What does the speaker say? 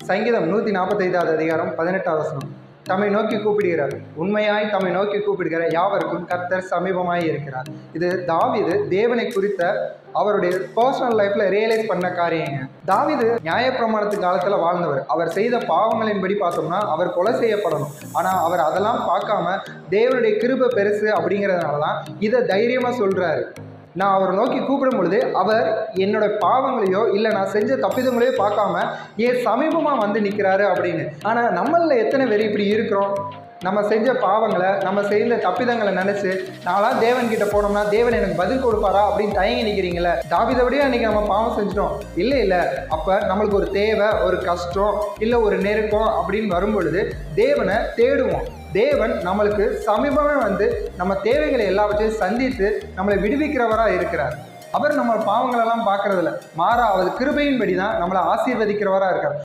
சங்கீதம் 145 அதிகாரம் 18 வசனம். தம்மை நோக்கி கூப்பிடுகிறார், உண்மையாய் தம்மை நோக்கி கூப்பிடுகிற யாவருக்கும் கர்த்தர் சமீபமாய் இருக்கிறார். இது தாவீது தேவனை குறித்த அவருடைய பர்சனல் லைஃப்ல ரியலைஸ் பண்ண காரியங்க. தாவீது நியாயப்பிரமாணத்து காலத்துல வாழ்ந்தவர். அவர் செய்த பாவங்களின்படி பார்த்தோம்னா அவர் கொலை செய்யப்படணும். ஆனா அவர் அதெல்லாம் பார்க்காம தேவனுடைய கிருபை பெருசு அப்படிங்கிறதுனாலதான் இதை தைரியமா சொல்றாரு. நான் அவரை நோக்கி கூப்பிடும் பொழுது அவர் என்னோட பாவங்களையோ இல்லை நான் செஞ்ச தப்பிதங்களையோ பார்க்காம ஏன் சமீபமாக வந்து நிற்கிறாரு அப்படின்னு. ஆனால் நம்மளில் எத்தனை பேர் இப்படி இருக்கிறோம்? நம்ம செஞ்ச பாவங்களை, நம்ம செய்த தப்பிதங்களை நினச்சி நான்லாம் தேவன்கிட்ட போனோம்னா தேவன் எனக்கு பதில் கொடுப்பாரா அப்படின்னு தயங்கி நிற்கிறீங்களே. தாவீதைவிட அன்றைக்கி நம்ம பாவம் செஞ்சிட்டோம் இல்லை. அப்போ நம்மளுக்கு ஒரு தேவை, ஒரு கஷ்டம், இல்லை ஒரு நெருக்கம் அப்படின்னு வரும் பொழுது தேவனை தேடுவோம். தேவன் நம்மளுக்கு சமீபமே வந்து நம்ம தேவைகளை எல்லாவற்றையும் சந்தித்து நம்மளை விடுவிக்கிறவராக இருக்கிறார். அவர் நம்ம பாவங்களெல்லாம் பார்க்கறதில்ல, மாறா அவர் கிருபையின்படி தான் நம்மளை ஆசீர்வதிக்கிறவராக இருக்கார்.